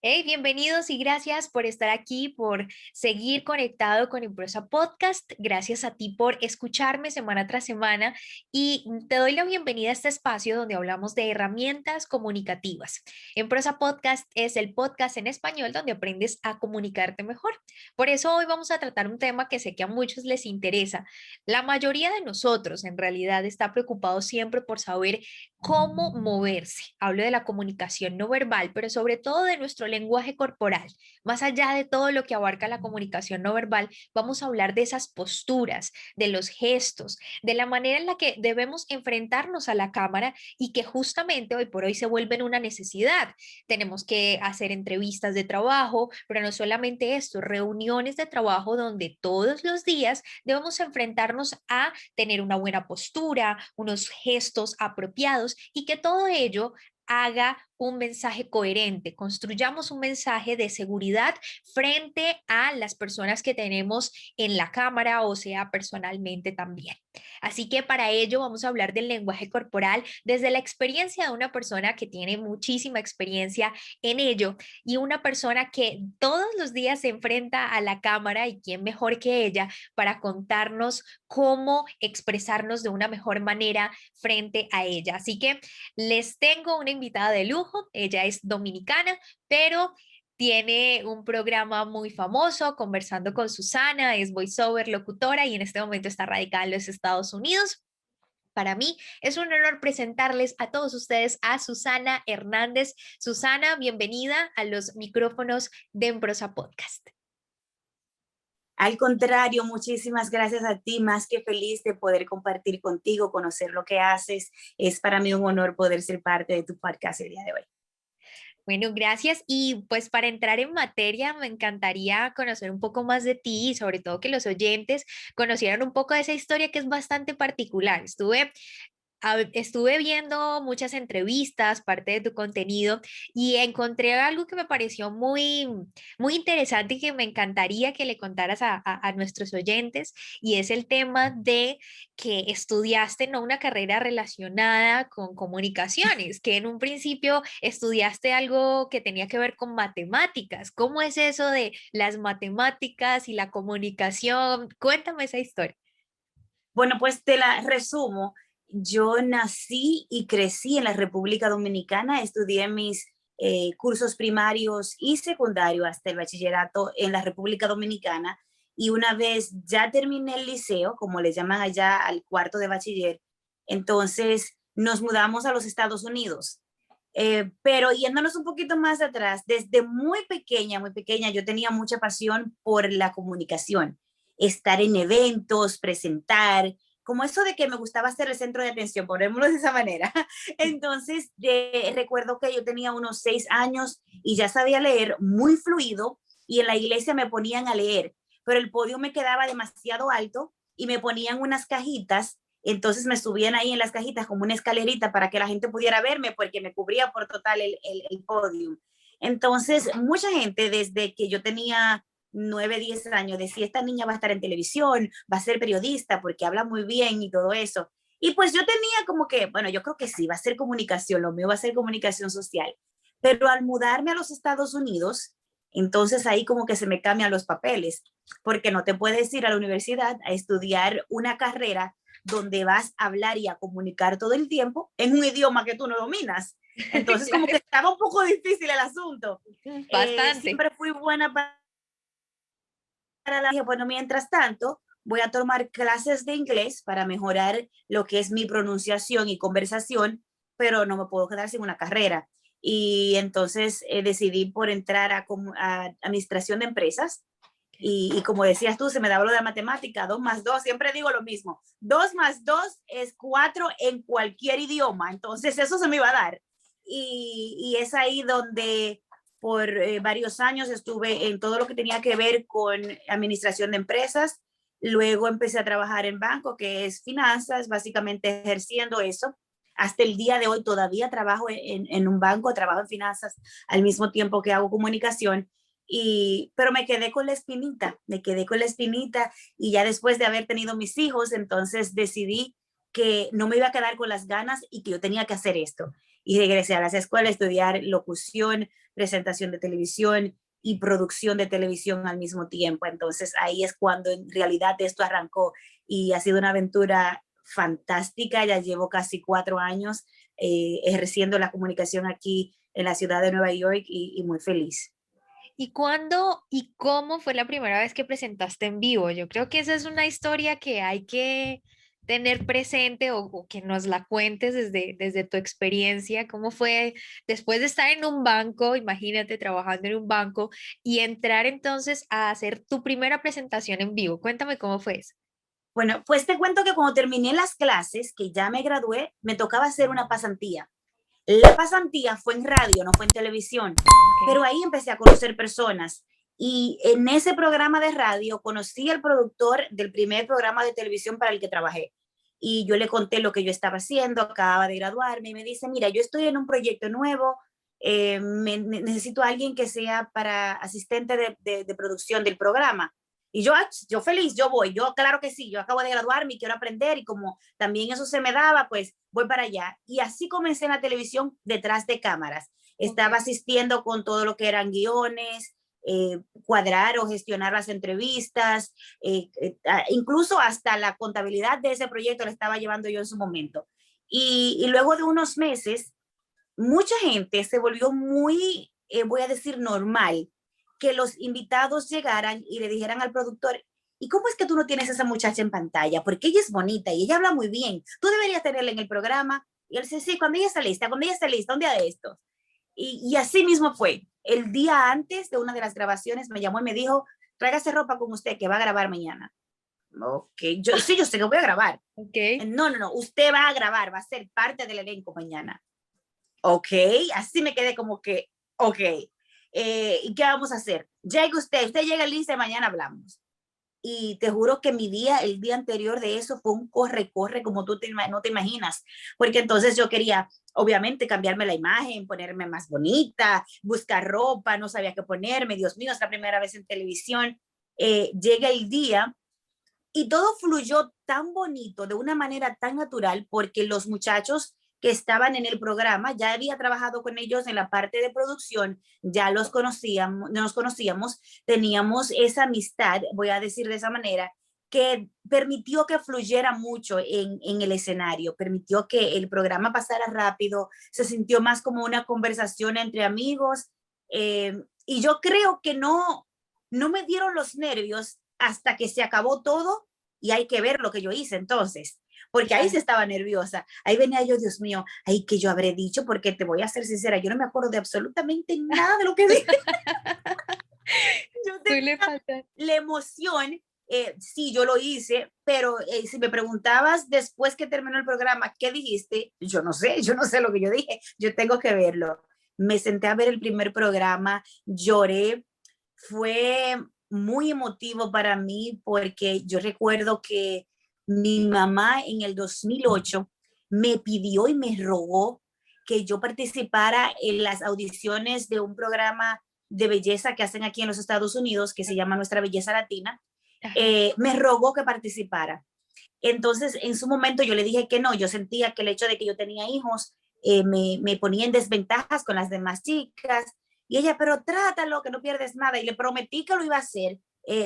Hey, bienvenidos y gracias por estar aquí, por seguir conectado con Improsa Podcast. Gracias a ti por escucharme semana tras semana y te doy la bienvenida a este espacio donde hablamos de herramientas comunicativas. Improsa Podcast es el podcast en español donde aprendes a comunicarte mejor. Por eso hoy vamos a tratar un tema que sé que a muchos les interesa. La mayoría de nosotros en realidad está preocupado siempre por saber cómo moverse. Hablo de la comunicación no verbal, pero sobre todo de nuestro lenguaje corporal. Más allá de todo lo que abarca la comunicación no verbal, vamos a hablar de esas posturas, de los gestos, de la manera en la que debemos enfrentarnos a la cámara y que justamente hoy por hoy se vuelven una necesidad. Tenemos que hacer entrevistas de trabajo, pero no solamente esto, reuniones de trabajo donde todos los días debemos enfrentarnos a tener una buena postura, unos gestos apropiados y que todo ello haga un mensaje coherente, construyamos un mensaje de seguridad frente a las personas que tenemos en la cámara, o sea, personalmente también. Así que para ello vamos a hablar del lenguaje corporal desde la experiencia de una persona que tiene muchísima experiencia en ello y una persona que todos los días se enfrenta a la cámara y quién mejor que ella para contarnos cómo expresarnos de una mejor manera frente a ella. Así que les tengo una invitada de lujo, ella es dominicana, pero tiene un programa muy famoso, Conversando con Susana, es voiceover, locutora y en este momento está radicada en los Estados Unidos. Para mí es un honor presentarles a todos ustedes a Susana Hernández. Susana, bienvenida a los micrófonos de Emprosa Podcast. Al contrario, muchísimas gracias a ti, más que feliz de poder compartir contigo, conocer lo que haces. Es para mí un honor poder ser parte de tu podcast el día de hoy. Bueno, gracias. Y pues para entrar en materia, me encantaría conocer un poco más de ti y sobre todo que los oyentes conocieran un poco de esa historia que es bastante particular. Estuve viendo muchas entrevistas, parte de tu contenido, y encontré algo que me pareció muy interesante y que me encantaría que le contaras a nuestros oyentes, y es el tema de que estudiaste no una carrera relacionada con comunicaciones, que en un principio estudiaste algo que tenía que ver con matemáticas. ¿Cómo es eso de las matemáticas y la comunicación? Cuéntame esa historia. Bueno, pues te la resumo. Yo nací y crecí en la República Dominicana, estudié mis cursos primarios y secundarios hasta el bachillerato en la República Dominicana y una vez ya terminé el liceo, como le llaman allá al cuarto de bachiller, entonces nos mudamos a los Estados Unidos. Pero yéndonos un poquito más atrás, desde muy pequeña, yo tenía mucha pasión por la comunicación, estar en eventos, presentar, como eso de que me gustaba ser el centro de atención, ponémoslo de esa manera. Entonces, recuerdo que yo tenía unos 6 años y ya sabía leer muy fluido y en la iglesia me ponían a leer, pero el podio me quedaba demasiado alto y me ponían unas cajitas, entonces me subían ahí en las cajitas como una escalerita para que la gente pudiera verme porque me cubría por total el podium. Entonces, mucha gente desde que yo tenía 9, 10 años, decía, esta niña va a estar en televisión, va a ser periodista porque habla muy bien y todo eso. Y pues yo tenía como que, bueno, yo creo que sí, va a ser comunicación, lo mío va a ser comunicación social. Pero al mudarme a los Estados Unidos, entonces ahí como que se me cambian los papeles, porque no te puedes ir a la universidad a estudiar una carrera donde vas a hablar y a comunicar todo el tiempo en un idioma que tú no dominas. Entonces como que estaba un poco difícil el asunto. Bastante. Siempre fui buena para la... Bueno, mientras tanto, voy a tomar clases de inglés para mejorar lo que es mi pronunciación y conversación, pero no me puedo quedar sin una carrera. Y entonces decidí por entrar a administración de empresas. Y como decías tú, se me daba lo de la matemática, 2 más 2, siempre digo lo mismo, 2 más 2 es 4 en cualquier idioma, entonces eso se me iba a dar. Y es ahí donde por varios años estuve en todo lo que tenía que ver con administración de empresas, luego empecé a trabajar en banco, que es finanzas, básicamente ejerciendo eso. Hasta el día de hoy todavía trabajo en un banco, trabajo en finanzas al mismo tiempo que hago comunicación. Pero me quedé con la espinita y ya después de haber tenido mis hijos, entonces decidí que no me iba a quedar con las ganas y que yo tenía que hacer esto. y regresé a las escuelas a estudiar locución, presentación de televisión y producción de televisión al mismo tiempo. Entonces ahí es cuando en realidad esto arrancó y ha sido una aventura fantástica. Ya llevo casi 4 años ejerciendo la comunicación aquí en la ciudad de Nueva York y muy feliz. ¿Y cuándo y cómo fue la primera vez que presentaste en vivo? Yo creo que esa es una historia que hay que tener presente o que nos la cuentes desde tu experiencia. ¿Cómo fue después de estar en un banco, imagínate trabajando en un banco y entrar entonces a hacer tu primera presentación en vivo? Cuéntame cómo fue eso. Bueno, pues te cuento que cuando terminé las clases, que ya me gradué, me tocaba hacer una pasantía. La pasantía fue en radio, no fue en televisión, Ok. pero ahí empecé a conocer personas y en ese programa de radio conocí al productor del primer programa de televisión para el que trabajé. Y yo le conté lo que yo estaba haciendo, acababa de graduarme y me dice, mira, yo estoy en un proyecto nuevo, necesito a alguien que sea para asistente de producción del programa. Y yo feliz, yo voy, yo claro que sí, yo acabo de graduarme y quiero aprender y como también eso se me daba, pues voy para allá. Y así comencé en la televisión detrás de cámaras. Ok. Estaba asistiendo con todo lo que eran guiones, cuadrar o gestionar las entrevistas, incluso hasta la contabilidad de ese proyecto la estaba llevando yo en su momento. Y luego de unos meses, mucha gente se volvió muy, voy a decir, normal que los invitados llegaran y le dijeran al productor, ¿y cómo es que tú no tienes a esa muchacha en pantalla? Porque ella es bonita y ella habla muy bien. Tú deberías tenerla en el programa. Y él dice, sí, cuando ella esté lista, un día de estos. Y así mismo fue. El día antes de una de las grabaciones me llamó y me dijo, tráigase ropa con usted que va a grabar mañana. Ok, sí, yo sé que voy a grabar. Ok. No, no, no, usted va a grabar, va a ser parte del elenco mañana. Ok, así me quedé como que, ok, ¿y qué vamos a hacer? Llegue usted llega lista y mañana hablamos. Y te juro que el día anterior de eso fue un corre-corre como no te imaginas, porque entonces yo quería, obviamente, cambiarme la imagen, ponerme más bonita, buscar ropa, no sabía qué ponerme, Dios mío, es la primera vez en televisión. Llega el día y todo fluyó tan bonito, de una manera tan natural, porque los muchachos que estaban en el programa, ya había trabajado con ellos en la parte de producción, ya nos conocíamos, teníamos esa amistad, voy a decir de esa manera, que permitió que fluyera mucho en el escenario, permitió que el programa pasara rápido, se sintió más como una conversación entre amigos, y yo creo que no me dieron los nervios hasta que se acabó todo y hay que ver lo que yo hice entonces, porque ahí se Claro. estaba nerviosa, ahí venía yo, Dios mío, ahí que yo habré dicho, porque te voy a ser sincera, yo no me acuerdo de absolutamente nada de lo que dije, yo Suele tenía pasar. la emoción, sí, yo lo hice, pero si me preguntabas después que terminó el programa, ¿qué dijiste? Yo no sé lo que yo dije, yo tengo que verlo. Me senté a ver el primer programa, lloré, fue muy emotivo para mí porque yo recuerdo que mi mamá en el 2008 me pidió y me rogó que yo participara en las audiciones de un programa de belleza que hacen aquí en los Estados Unidos, que se llama Nuestra Belleza Latina. Ajá. Me rogó que participara. Entonces, en su momento yo le dije que no, yo sentía que el hecho de que yo tenía hijos me ponía en desventajas con las demás chicas. Y ella, pero trátalo, que no pierdes nada. Y le prometí que lo iba a hacer.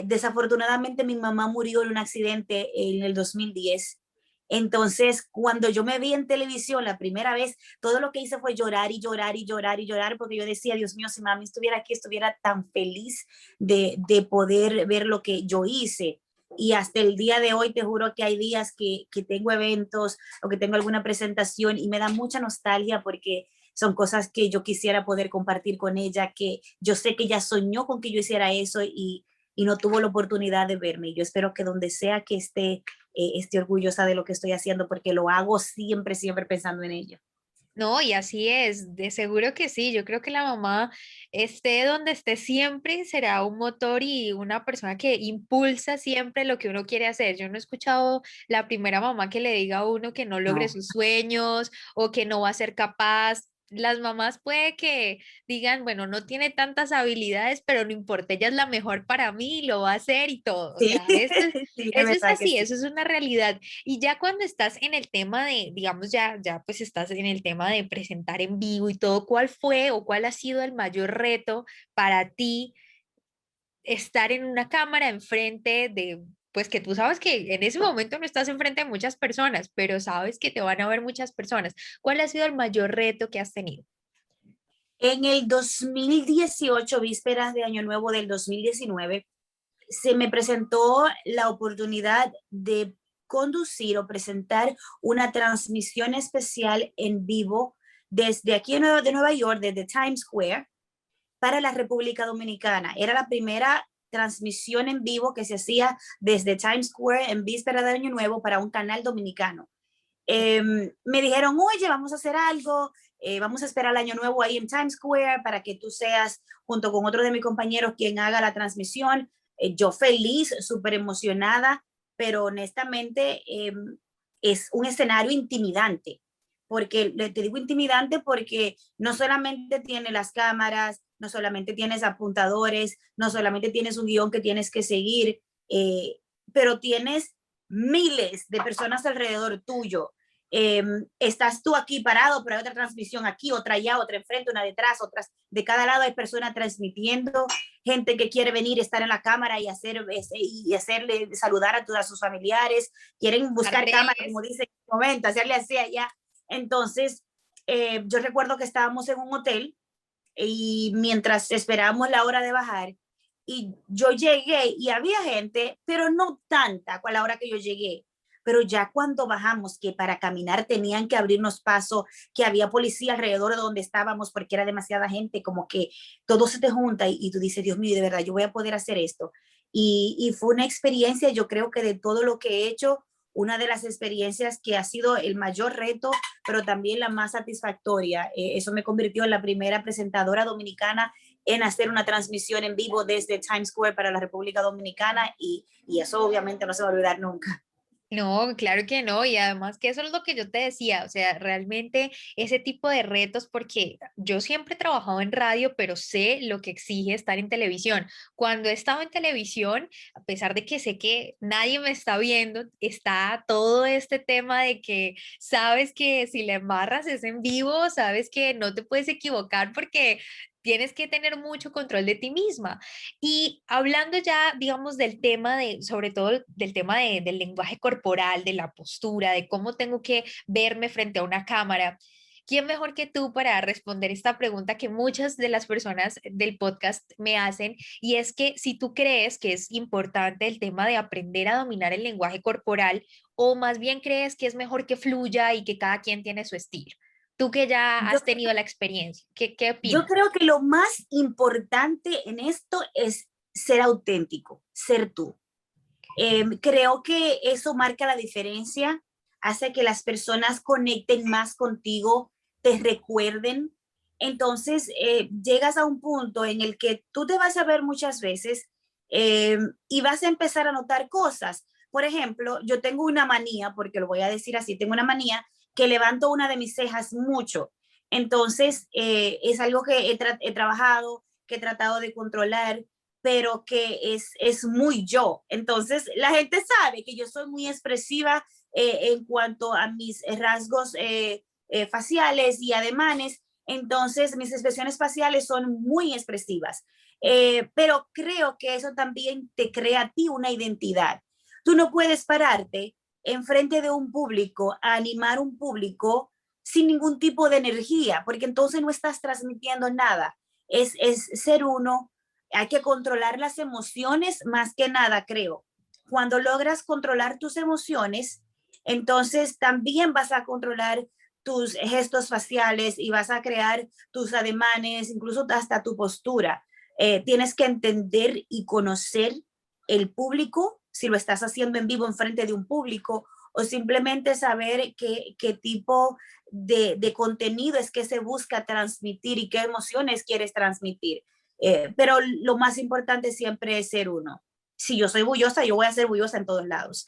Desafortunadamente, mi mamá murió en un accidente en el 2010. Entonces, cuando yo me vi en televisión la primera vez, todo lo que hice fue llorar y llorar y llorar y llorar, porque yo decía, Dios mío, si mami estuviera aquí, estuviera tan feliz de poder ver lo que yo hice. Y hasta el día de hoy te juro que hay días que tengo eventos o que tengo alguna presentación y me da mucha nostalgia porque son cosas que yo quisiera poder compartir con ella, que yo sé que ella soñó con que yo hiciera eso y no tuvo la oportunidad de verme. Yo espero que donde sea que esté orgullosa de lo que estoy haciendo porque lo hago siempre, siempre pensando en ella. No, y así es, de seguro que sí. Yo creo que la mamá esté donde esté siempre será un motor y una persona que impulsa siempre lo que uno quiere hacer. Yo no he escuchado la primera mamá que le diga a uno que no logre No, sus sueños o que no va a ser capaz. las mamás puede que digan, bueno, no tiene tantas habilidades, pero no importa, ella es la mejor para mí, lo va a hacer y todo. O Sí, sea, sí, es eso es verdad que así, sí. eso es una realidad. Y ya cuando estás en el tema de, digamos, ya pues estás en el tema de presentar en vivo y todo, ¿cuál fue o cuál ha sido el mayor reto para ti estar en una cámara enfrente de, pues que tú sabes que en ese momento no estás enfrente de muchas personas, pero sabes que te van a ver muchas personas? ¿Cuál ha sido el mayor reto que has tenido? En el 2018, vísperas de Año Nuevo del 2019, se me presentó la oportunidad de conducir o presentar una transmisión especial en vivo desde aquí de Nueva York, desde Times Square, para la República Dominicana. Era la primera transmisión en vivo que se hacía desde Times Square en víspera de Año Nuevo para un canal dominicano. Me dijeron, oye, vamos a hacer algo, vamos a esperar el Año Nuevo ahí en Times Square para que tú seas, junto con otro de mis compañeros, quien haga la transmisión. Yo feliz, súper emocionada, pero honestamente es un escenario intimidante, porque te digo intimidante porque no solamente tiene las cámaras, no solamente tienes apuntadores, no solamente tienes un guión que tienes que seguir, pero tienes miles de personas alrededor tuyo. Estás tú aquí parado, pero hay otra transmisión aquí, otra allá, otra enfrente, una detrás, otras de cada lado hay personas transmitiendo, gente que quiere venir, estar en la cámara y hacerle saludar a todos sus familiares, quieren buscar cámara, como dice en este momento, hacerle así allá. Entonces, yo recuerdo que estábamos en un hotel y mientras esperábamos la hora de bajar, y yo llegué y había gente, pero no tanta a la hora que yo llegué. Pero ya cuando bajamos, que para caminar tenían que abrirnos paso, que había policía alrededor de donde estábamos porque era demasiada gente, como que todo se te junta y tú dices, Dios mío, de verdad, yo voy a poder hacer esto. Y fue una experiencia, yo creo que de todo lo que he hecho, una de las experiencias que ha sido el mayor reto, pero también la más satisfactoria. Eso me convirtió en la primera presentadora dominicana en hacer una transmisión en vivo desde Times Square para la República Dominicana y eso obviamente no se va a olvidar nunca. No, claro que no, y además que eso es lo que yo te decía, o sea, realmente ese tipo de retos, porque yo siempre he trabajado en radio, pero sé lo que exige estar en televisión. Cuando he estado en televisión, a pesar de que sé que nadie me está viendo, está todo este tema de que sabes que si le embarras es en vivo, sabes que no te puedes equivocar porque tienes que tener mucho control de ti misma. Y hablando ya, digamos, del tema de, sobre todo del tema del lenguaje corporal, de la postura, de cómo tengo que verme frente a una cámara, ¿quién mejor que tú para responder esta pregunta que muchas de las personas del podcast me hacen? Y es que si tú crees que es importante el tema de aprender a dominar el lenguaje corporal, o más bien crees que es mejor que fluya y que cada quien tiene su estilo. Tú que ya Yo, has tenido la experiencia, ¿qué yo opinas? creo que lo más importante en esto es ser auténtico, ser tú. Creo que eso marca la diferencia, hace que las personas conecten más contigo, te recuerden. Entonces, llegas a un punto en el que tú te vas a ver muchas veces y vas a empezar a notar cosas. Por ejemplo, yo tengo una manía, porque lo voy a decir así, tengo una manía que levanto una de mis cejas mucho. Entonces, es algo que he trabajado, que he tratado de controlar, pero que es muy yo. Entonces, la gente sabe que yo soy muy expresiva en cuanto a mis rasgos faciales y ademanes. Entonces, mis expresiones faciales son muy expresivas. Pero creo que eso también te crea a ti una identidad. Tú no puedes pararte enfrente de un público a animar un público sin ningún tipo de energía, porque entonces no estás transmitiendo nada. Es ser uno, hay que controlar las emociones más que nada, creo. Cuando logras controlar tus emociones, entonces también vas a controlar tus gestos faciales y vas a crear tus ademanes, incluso hasta tu postura. Tienes que entender y conocer el público, si lo estás haciendo en vivo en frente de un público, o simplemente saber qué tipo de contenido es que se busca transmitir y qué emociones quieres transmitir. Pero lo más importante siempre es ser uno. Si yo soy bullosa, yo voy a ser bullosa en todos lados.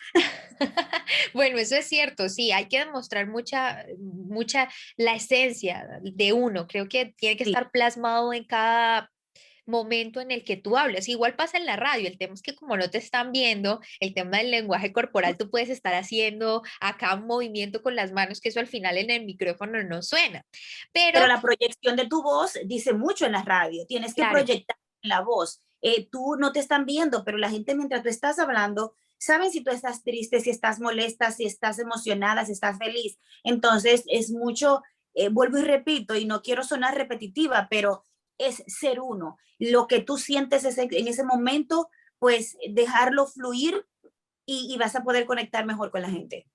Bueno, eso es cierto, sí, hay que demostrar mucha la esencia de uno. Creo que tiene que Sí, estar plasmado en cada momento en el que tú hablas. Igual pasa en la radio, el tema es que como no te están viendo, el tema del lenguaje corporal, tú puedes estar haciendo acá un movimiento con las manos, que eso al final en el micrófono no suena. pero Pero, la proyección de tu voz dice mucho en la radio. Tienes que claro. proyectar la voz. Tú no te están viendo, pero la gente mientras tú estás hablando, saben si tú estás triste, si estás molesta, si estás emocionada, si estás feliz. Entonces es mucho, vuelvo y repito, y no quiero sonar repetitiva, pero es ser uno. Lo que tú sientes en ese momento, pues dejarlo fluir y vas a poder conectar mejor con la gente.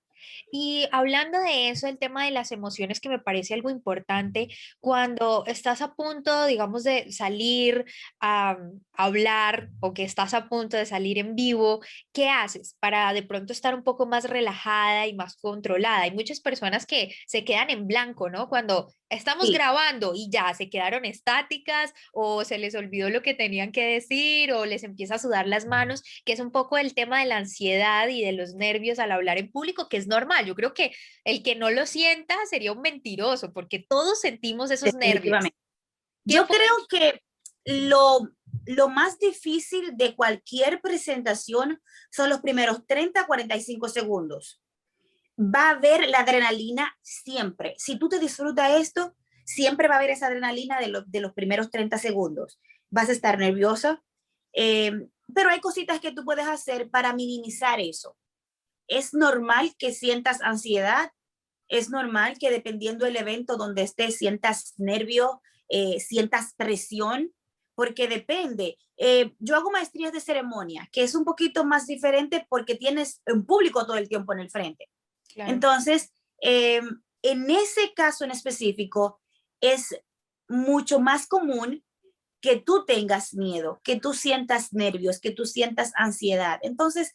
Y hablando de eso, el tema de las emociones que me parece algo importante, cuando estás a punto, digamos, de salir a hablar o que estás a punto de salir en vivo, ¿qué haces para de pronto estar un poco más relajada y más controlada? Hay muchas personas que se quedan en blanco, ¿no? Cuando estamos Sí, grabando y ya se quedaron estáticas o se les olvidó lo que tenían que decir o les empieza a sudar las manos, que es un poco el tema de la ansiedad y de los nervios al hablar en público, que es normal. Yo creo que el que no lo sienta sería un mentiroso, porque todos sentimos esos nervios. definitivamente. ¿Qué Yo puede? creo que lo más difícil de cualquier presentación son los primeros 30 a 45 segundos. Va a haber la adrenalina siempre. Si tú te disfrutas esto, siempre va a haber esa adrenalina de los primeros 30 segundos. Vas a estar nerviosa, eh, pero hay cositas que tú puedes hacer para minimizar eso. Es normal que sientas ansiedad, es normal que dependiendo del evento donde estés sientas nervio, sientas presión, porque depende. Yo hago maestrías de ceremonia, que es un poquito más diferente porque tienes un público todo el tiempo en el frente. Claro. Entonces, en ese caso en específico, es mucho más común que tú tengas miedo, que tú sientas nervios, que tú sientas ansiedad. Entonces,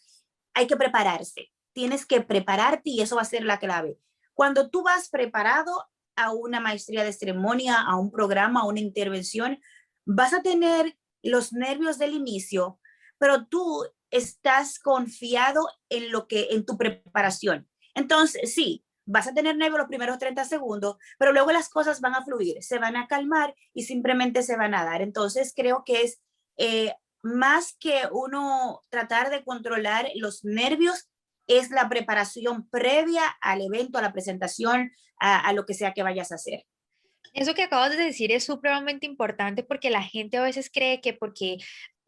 hay que prepararse. Tienes que prepararte y eso va a ser la clave. Cuando tú vas preparado a una maestría de ceremonia, a un programa, a una intervención, vas a tener los nervios del inicio, pero tú estás confiado en lo que en tu preparación. Entonces, sí, vas a tener nervios los primeros 30 segundos, pero luego las cosas van a fluir, se van a calmar y simplemente se van a dar. Entonces, creo que es más que uno tratar de controlar los nervios, es la preparación previa al evento, a la presentación, a lo que sea que vayas a hacer. Eso que acabas de decir es supremamente importante porque la gente a veces cree que porque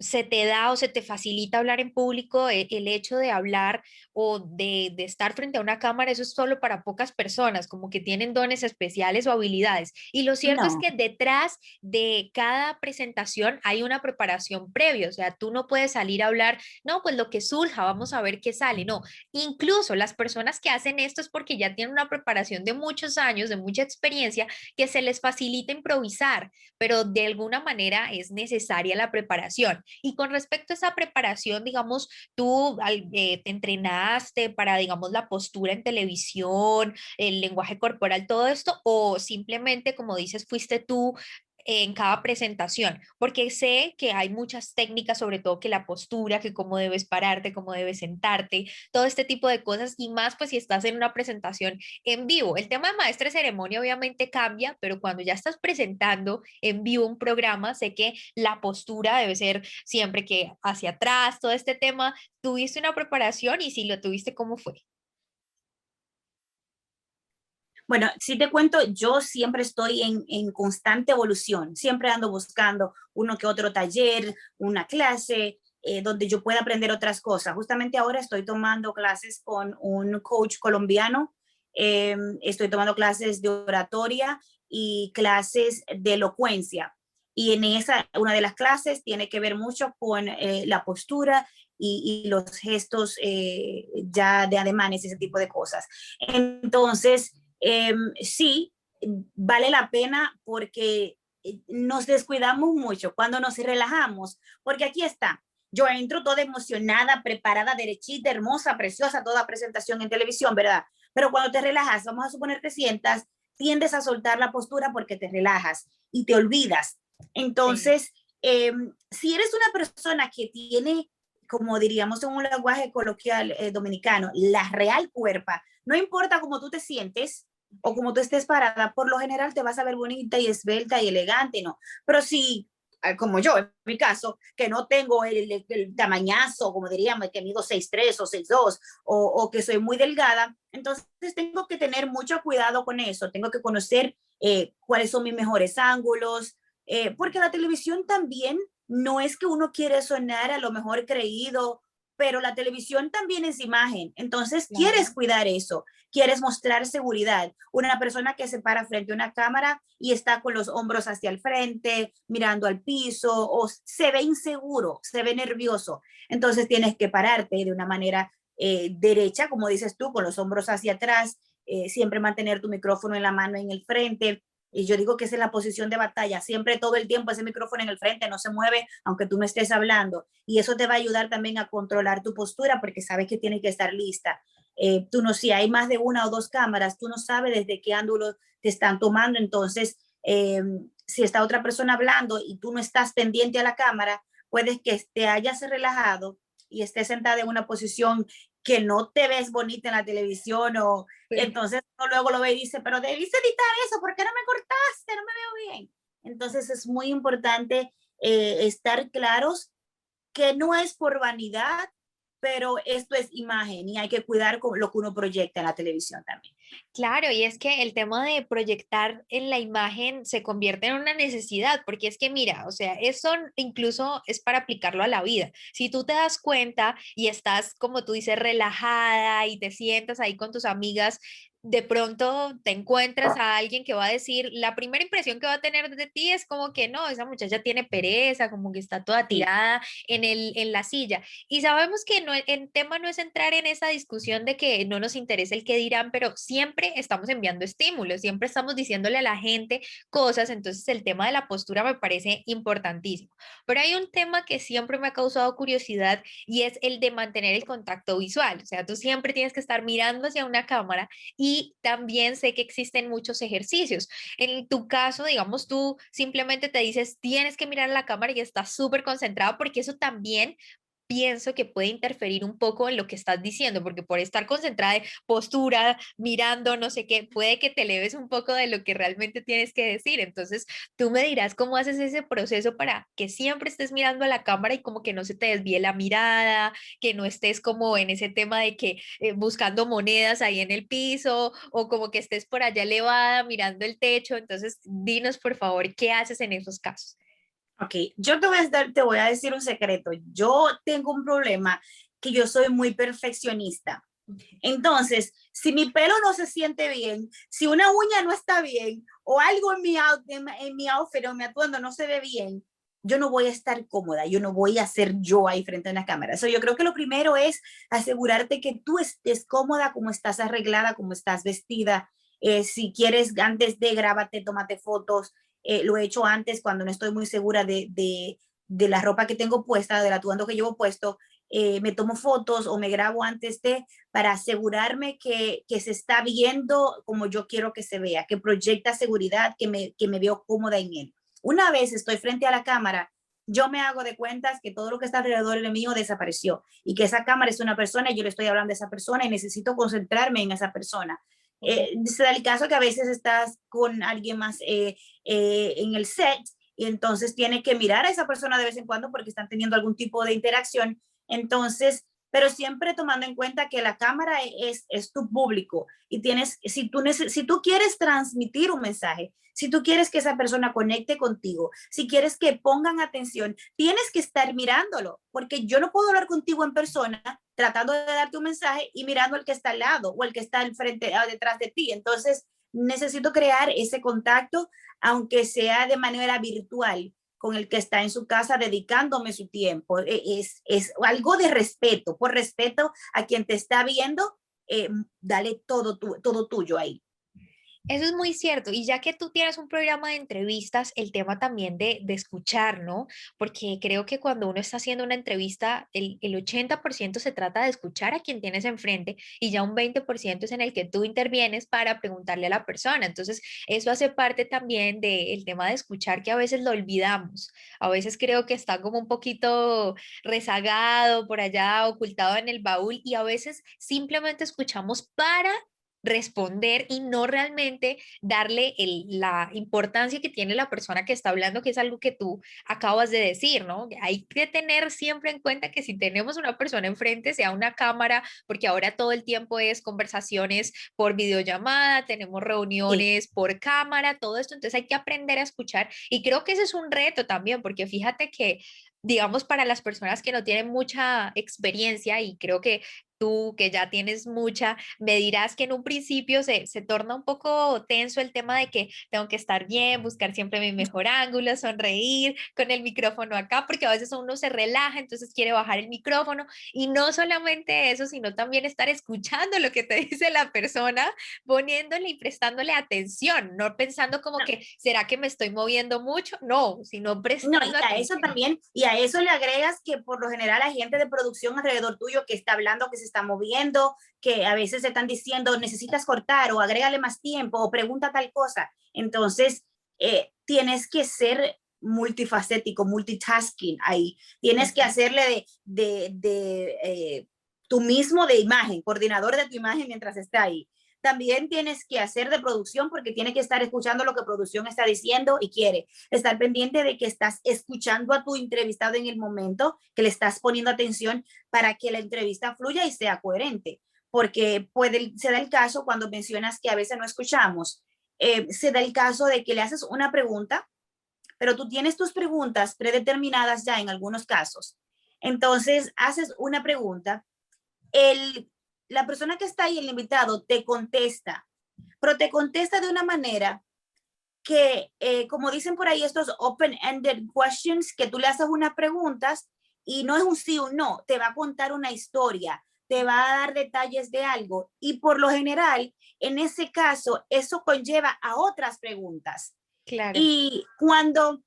se te da o se te facilita hablar en público, el hecho de hablar o de estar frente a una cámara, eso es solo para pocas personas, como que tienen dones especiales o habilidades. Y lo cierto es No, que detrás de cada presentación hay una preparación previa, o sea, tú no puedes salir a hablar, no, pues lo que surja, vamos a ver qué sale, no. Incluso las personas que hacen esto es porque ya tienen una preparación de muchos años, de mucha experiencia que se les facilita improvisar, pero de alguna manera es necesaria la preparación. Y con respecto a esa preparación, digamos, tú te entrenaste para, digamos, la postura en televisión, el lenguaje corporal, todo esto, o simplemente, como dices, fuiste tú en cada presentación, porque sé que hay muchas técnicas, sobre todo que la postura, que cómo debes pararte, cómo debes sentarte, todo este tipo de cosas y más pues si estás en una presentación en vivo. El tema de maestra de ceremonia obviamente cambia, pero cuando ya estás presentando en vivo un programa, sé que la postura debe ser siempre que hacia atrás, todo este tema. ¿Tuviste una preparación y si lo tuviste, cómo fue? bueno, si te cuento, yo siempre estoy en constante evolución, siempre ando buscando uno que otro taller, una clase, donde yo pueda aprender otras cosas. Justamente ahora estoy tomando clases con un coach colombiano, estoy tomando clases de oratoria y clases de elocuencia. Y en esa, una de las clases tiene que ver mucho con la postura y los gestos ya de ademanes, ese tipo de cosas. Entonces, sí, vale la pena porque nos descuidamos mucho cuando nos relajamos, porque aquí está, yo entro toda emocionada, preparada, derechita, hermosa, preciosa, toda presentación en televisión, ¿verdad? Pero cuando te relajas, vamos a suponer te sientas, tiendes a soltar la postura porque te relajas y te olvidas. Sí. Entonces, si eres una persona que tiene como diríamos en un lenguaje coloquial dominicano, la real cuerpa. No importa cómo tú te sientes o cómo tú estés parada, por lo general te vas a ver bonita y esbelta y elegante, ¿no? Pero si, como yo, en mi caso, que no tengo el tamañazo, como diríamos, que mido 6'3" o 6'2", o que soy muy delgada, entonces tengo que tener mucho cuidado con eso, tengo que conocer cuáles son mis mejores ángulos, porque la televisión también no es que uno quiere sonar a lo mejor creído, pero la televisión también es imagen. Entonces, quieres Claro. cuidar eso, quieres mostrar seguridad. Una persona que se para frente a una cámara y está con los hombros hacia el frente, mirando al piso, o se ve inseguro, se ve nervioso. Entonces, tienes que pararte de una manera derecha, como dices tú, con los hombros hacia atrás, siempre mantener tu micrófono en la mano en el frente, y yo digo que esa es la posición de batalla, siempre todo el tiempo ese micrófono en el frente, no se mueve aunque tú no estés hablando. Y eso te va a ayudar también a controlar tu postura porque sabes que tienes que estar lista. Tú no, si hay más de una o dos cámaras, tú no sabes desde qué ángulo te están tomando. Entonces, si está otra persona hablando y tú no estás pendiente a la cámara, puedes que te hayas relajado y estés sentada en una posición que no te ves bonita en la televisión o Sí. entonces uno luego lo ve y dice, pero debiste editar eso, ¿por qué no me cortaste? No me veo bien. Entonces es muy importante estar claros que no es por vanidad, pero esto es imagen y hay que cuidar con lo que uno proyecta en la televisión también. Claro, y es que el tema de proyectar en la imagen se convierte en una necesidad, porque es que mira, o sea, eso incluso es para aplicarlo a la vida. Si tú te das cuenta y estás, como tú dices, relajada y te sientas ahí con tus amigas, de pronto te encuentras a alguien que va a decir, la primera impresión que va a tener de ti es como que no, esa muchacha tiene pereza, como que está toda Sí, tirada en la silla. Y sabemos que no, el tema no es entrar en esa discusión de que no nos interesa el qué dirán, pero siempre estamos enviando estímulos, siempre estamos diciéndole a la gente cosas, entonces el tema de la postura me parece importantísimo. Pero hay un tema que siempre me ha causado curiosidad y es el de mantener el contacto visual, o sea, tú siempre tienes que estar mirando hacia una cámara y también sé que existen muchos ejercicios. En tu caso, digamos, tú simplemente te dices, tienes que mirar a la cámara y estás súper concentrado porque eso también pienso que puede interferir un poco en lo que estás diciendo, porque por estar concentrada en postura, mirando, no sé qué, puede que te leves un poco de lo que realmente tienes que decir. Entonces, tú me dirás cómo haces ese proceso para que siempre estés mirando a la cámara y como que no se te desvíe la mirada, que no estés como en ese tema de que buscando monedas ahí en el piso o como que estés por allá elevada mirando el techo. Entonces, dinos por favor, ¿qué haces en esos casos? ok, yo te voy a decir un secreto. Yo tengo un problema que yo soy muy perfeccionista. Entonces, si mi pelo no se siente bien, si una uña no está bien o algo en mi outfit o mi atuendo no se ve bien, yo no voy a estar cómoda, yo no voy a ser yo ahí frente a una cámara. So, yo creo que lo primero es asegurarte que tú estés cómoda, como estás arreglada, como estás vestida. Si quieres, antes de grábate, tómate fotos. Lo he hecho antes cuando no estoy muy segura de la ropa que tengo puesta, del atuendo que llevo puesto. Me tomo fotos o me grabo antes de para asegurarme que se está viendo como yo quiero que se vea, que proyecta seguridad, que me veo cómoda en él. Una vez estoy frente a la cámara, yo me hago de cuentas que todo lo que está alrededor de mío desapareció y que esa cámara es una persona y yo le estoy hablando a esa persona y necesito concentrarme en esa persona. Ok. Se da el caso que a veces estás con alguien más en el set y entonces tienes que mirar a esa persona de vez en cuando porque están teniendo algún tipo de interacción. Entonces, pero siempre tomando en cuenta que la cámara es tu público y tienes, si tú quieres transmitir un mensaje, si tú quieres que esa persona conecte contigo, si quieres que pongan atención, tienes que estar mirándolo, porque yo no puedo hablar contigo en persona tratando de darte un mensaje y mirando al que está al lado o el que está al frente, detrás de ti. Entonces, necesito crear ese contacto, aunque sea de manera virtual, con el que está en su casa dedicándome su tiempo. Es algo de respeto, por respeto a quien te está viendo, dale todo tuyo ahí. Eso es muy cierto. Y ya que tú tienes un programa de entrevistas, el tema también de escuchar, ¿no? Porque creo que cuando uno está haciendo una entrevista, el 80% se trata de escuchar a quien tienes enfrente y ya un 20% es en el que tú intervienes para preguntarle a la persona. Entonces, eso hace parte también del tema de escuchar que a veces lo olvidamos. A veces creo que está como un poquito rezagado por allá, ocultado en el baúl y a veces simplemente escuchamos para responder y no realmente darle la importancia que tiene la persona que está hablando, que es algo que tú acabas de decir, ¿no? Hay que tener siempre en cuenta que si tenemos una persona enfrente, sea una cámara, porque ahora todo el tiempo es conversaciones por videollamada, tenemos Sí. reuniones por cámara, todo esto, entonces hay que aprender a escuchar y creo que ese es un reto también, porque fíjate que digamos, para las personas que no tienen mucha experiencia, y creo que tú que ya tienes mucha, me dirás que en un principio se torna un poco tenso el tema de que tengo que estar bien, buscar siempre mi mejor ángulo, sonreír con el micrófono acá, porque a veces uno se relaja, entonces quiere bajar el micrófono y no solamente eso, sino también estar escuchando lo que te dice la persona, poniéndole y prestándole atención, no pensando como que, ¿será que me estoy moviendo mucho? No, sino No, prestando y a eso atención. también, y a eso le agregas que por lo general hay gente de producción alrededor tuyo que está hablando, que se está moviendo, que a veces se están diciendo necesitas cortar o agrégale más tiempo o pregunta tal cosa. Entonces, tienes que ser multifacético, multitasking ahí. Tienes que Total. hacerle tú mismo de imagen, coordinador de tu imagen mientras está ahí. También tienes que hacer de producción porque tiene que estar escuchando lo que producción está diciendo y quiere estar pendiente de que estás escuchando a tu entrevistado en el momento, que le estás poniendo atención para que la entrevista fluya y sea coherente. Porque se da el caso cuando mencionas que a veces no escuchamos, se da el caso de que le haces una pregunta, pero tú tienes tus preguntas predeterminadas ya en algunos casos. Entonces, haces una pregunta, el, la persona que está ahí, el invitado, te contesta, pero te contesta de una manera que, como dicen por ahí, estos open-ended questions, que tú le haces unas preguntas y no es un sí o un no, te va a contar una historia, te va a dar detalles de algo y por lo general, en ese caso, eso conlleva a otras preguntas. Claro. Y cuando,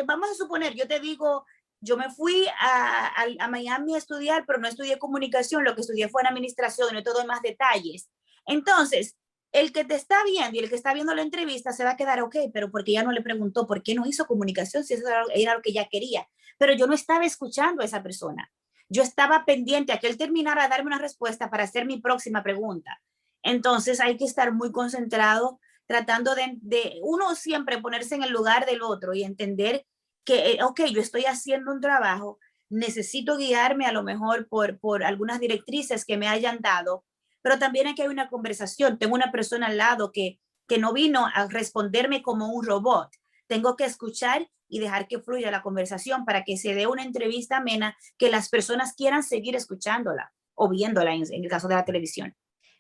vamos a suponer, yo te digo, yo me fui a Miami a estudiar, pero no estudié comunicación, lo que estudié fue en administración, no te doy más detalles. Entonces, el que te está viendo y el que está viendo la entrevista se va a quedar, ok, pero porque ella no le preguntó por qué no hizo comunicación si eso era lo que ella quería. Pero yo no estaba escuchando a esa persona. Yo estaba pendiente a que él terminara de darme una respuesta para hacer mi próxima pregunta. Entonces hay que estar muy concentrado tratando de uno siempre ponerse en el lugar del otro y entender que, ok, yo estoy haciendo un trabajo, necesito guiarme a lo mejor por algunas directrices que me hayan dado, pero también aquí hay una conversación. Tengo una persona al lado que no vino a responderme como un robot. Tengo que escuchar y dejar que fluya la conversación para que se dé una entrevista amena que las personas quieran seguir escuchándola o viéndola en el caso de la televisión.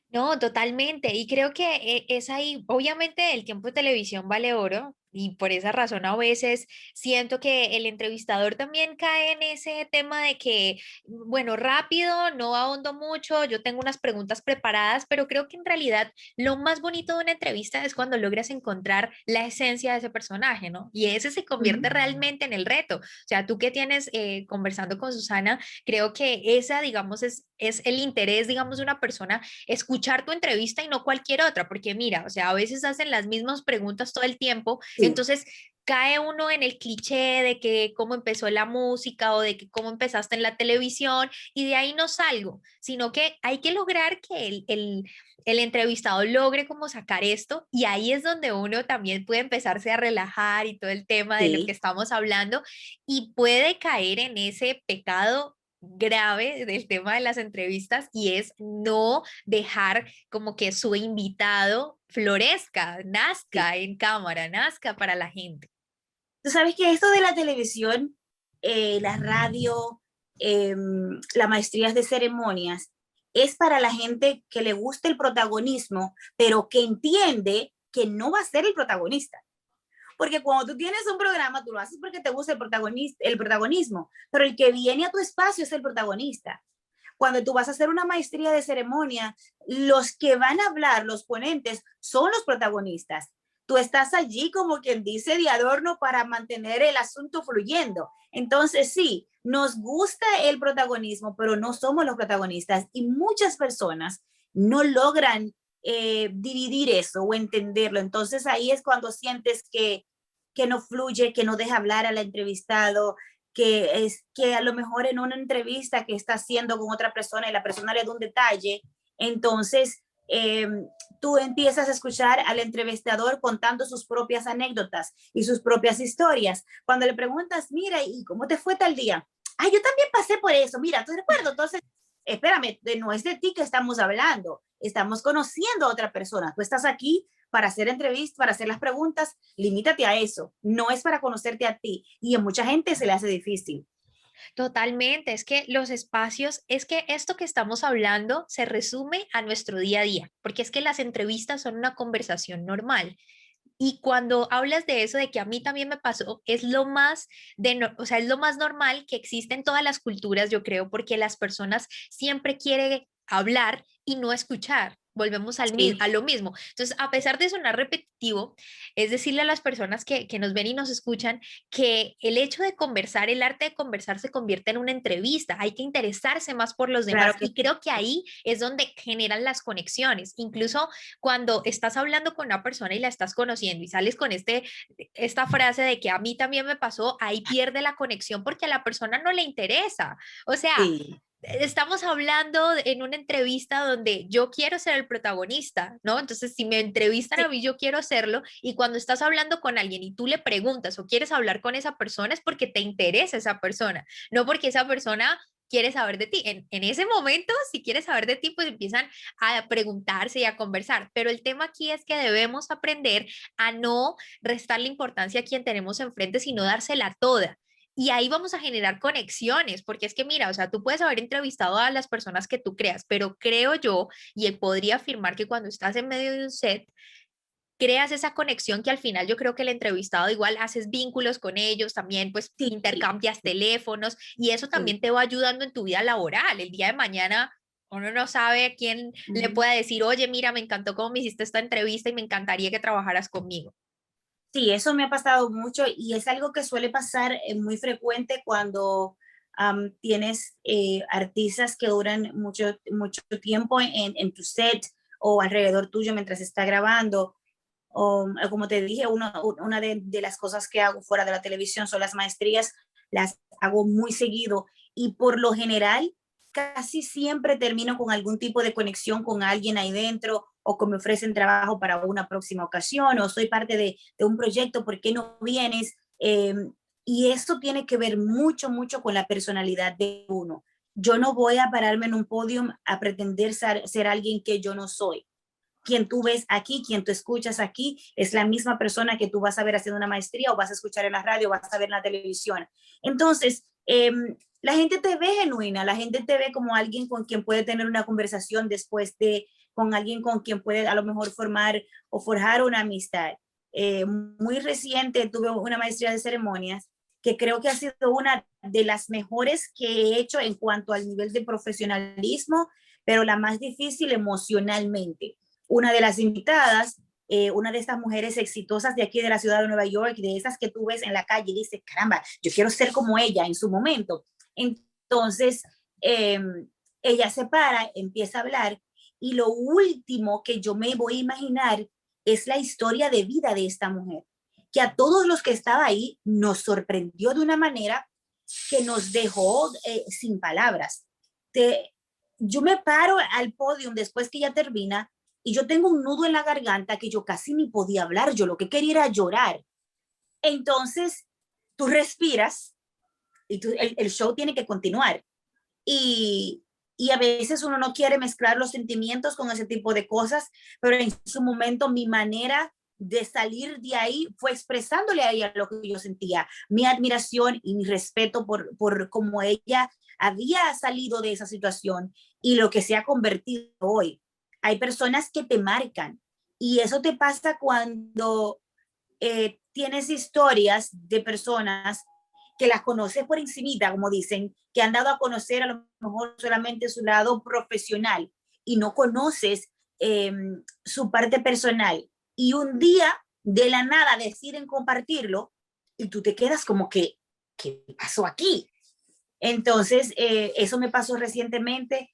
No, totalmente. Y creo que es ahí, obviamente el tiempo de televisión vale oro y por esa razón a veces siento que el entrevistador también cae en ese tema de que, bueno, rápido, no ahondo mucho, yo tengo unas preguntas preparadas, pero creo que en realidad lo más bonito de una entrevista es cuando logras encontrar la esencia de ese personaje, ¿no? Y ese se Uh convierte -huh. realmente en el reto. O sea, tú que tienes conversando con Susana, creo que esa, digamos, es el interés, digamos, de una persona escuchar tu entrevista y no cualquier otra, porque mira, o sea, a veces hacen las mismas preguntas todo el tiempo, Sí. entonces cae uno en el cliché de que cómo empezó la música o de que cómo empezaste en la televisión y de ahí no salgo, sino que hay que lograr que el entrevistado logre como sacar esto y ahí es donde uno también puede empezarse a relajar y todo el tema de lo que Sí. estamos hablando y puede caer en ese pecado grave del tema de las entrevistas y es no dejar como que su invitado florezca, Sí. nazca en cámara, nazca para la gente. Tú sabes que esto de la televisión, la radio, las maestrías de ceremonias, es para la gente que le gusta el protagonismo, pero que entiende que no va a ser el protagonista. Porque cuando tú tienes un programa, tú lo haces porque te gusta el protagonismo, pero el que viene a tu espacio es el protagonista. Cuando tú vas a hacer una maestría de ceremonia, los que van a hablar, los ponentes, son los protagonistas. Tú estás allí como quien dice de adorno para mantener el asunto fluyendo. Entonces sí, nos gusta el protagonismo, pero no somos los protagonistas y muchas personas no logran dividir eso o entenderlo. Entonces ahí es cuando sientes que no fluye, que no deja hablar al entrevistado, que es que a lo mejor en una entrevista que está haciendo con otra persona y la persona le da un detalle, entonces tú empiezas a escuchar al entrevistador contando sus propias anécdotas y sus propias historias. Cuando le preguntas, mira, ¿y cómo te fue tal día? Ah, yo también pasé por eso, mira, ¿te recuerdo? Entonces, espérame, no es de ti que estamos hablando, estamos conociendo a otra persona. Tú estás aquí para hacer entrevistas, para hacer las preguntas, limítate a eso. No es para conocerte a ti. Y a mucha gente se le hace difícil. Totalmente, es que los espacios, es que esto que estamos hablando se resume a nuestro día a día, porque es que las entrevistas son una conversación normal. Y cuando hablas de eso, de que a mí también me pasó, es lo más o sea, es lo más normal que existe en todas las culturas, yo creo, porque las personas siempre quieren hablar y no escuchar. Volvemos Sí, a lo mismo. Entonces, a pesar de sonar repetitivo, es decirle a las personas que nos ven y nos escuchan que el hecho de conversar, el arte de conversar se convierte en una entrevista. Hay que interesarse más por los demás claro que y creo que ahí es donde generan las conexiones. Incluso cuando estás hablando con una persona y la estás conociendo y sales con esta frase de que a mí también me pasó, ahí pierde la conexión porque a la persona no le interesa. O sea, sí. estamos hablando en una entrevista donde yo quiero ser el protagonista, ¿no? Entonces, si me entrevistan Sí, a mí, yo quiero serlo. Y cuando estás hablando con alguien y tú le preguntas o quieres hablar con esa persona, es porque te interesa esa persona, no porque esa persona quiere saber de ti. En ese momento, si quieres saber de ti, pues empiezan a preguntarse y a conversar. Pero el tema aquí es que debemos aprender a no restarle importancia a quien tenemos enfrente, sino dársela toda. Y ahí vamos a generar conexiones, porque es que mira, o sea, tú puedes haber entrevistado a las personas que tú creas, pero creo yo, y él podría afirmar que cuando estás en medio de un set, creas esa conexión que al final yo creo que el entrevistado igual haces vínculos con ellos, también pues sí, sí, intercambias teléfonos y eso sí. también te va ayudando en tu vida laboral. El día de mañana uno no sabe a quién le Ujú. puede decir, oye, mira, me encantó cómo me hiciste esta entrevista y me encantaría que trabajaras conmigo. Sí, eso me ha pasado mucho y es algo que suele pasar muy frecuente cuando tienes artistas que duran mucho, mucho tiempo en tu set o alrededor tuyo mientras está grabando. O como te dije, una de las cosas que hago fuera de la televisión son las maestrías, las hago muy seguido y por lo general casi siempre termino con algún tipo de conexión con alguien ahí dentro o que me ofrecen trabajo para una próxima ocasión o soy parte de un proyecto, ¿por qué no vienes? Y eso tiene que ver mucho, mucho con la personalidad de uno. Yo no voy a pararme en un podio a pretender ser alguien que yo no soy. Quien tú ves aquí, quien tú escuchas aquí, es la misma persona que tú vas a ver haciendo una maestría o vas a escuchar en la radio, o vas a ver en la televisión. Entonces, la gente te ve genuina, la gente te ve como alguien con quien puede tener una conversación después de, con alguien con quien puede a lo mejor formar o forjar una amistad. Muy reciente tuve una maestría de ceremonias que creo que ha sido una de las mejores que he hecho en cuanto al nivel de profesionalismo, pero la más difícil emocionalmente. Una de las invitadas, una de estas mujeres exitosas de aquí de la ciudad de Nueva York, de esas que tú ves en la calle y dices, caramba, yo quiero ser como ella en su momento. Entonces, ella se para, empieza a hablar y lo último que yo me voy a imaginar es la historia de vida de esta mujer, que a todos los que estaba ahí nos sorprendió de una manera que nos dejó sin palabras. Te, yo me paro al podio después que ella termina y yo tengo un nudo en la garganta que yo casi ni podía hablar, yo lo que quería era llorar. Entonces, tú respiras y el show tiene que continuar. Y, y a veces uno no quiere mezclar los sentimientos con ese tipo de cosas, pero en su momento mi manera de salir de ahí fue expresándole a ella lo que yo sentía, mi admiración y mi respeto por cómo ella había salido de esa situación y lo que se ha convertido hoy. Hay personas que te marcan y eso te pasa cuando tienes historias de personas que las conoces por encimita, como dicen, que han dado a conocer a lo mejor solamente su lado profesional y no conoces su parte personal. Y un día, de la nada, deciden compartirlo y tú te quedas como que, ¿qué pasó aquí? Entonces, eso me pasó recientemente.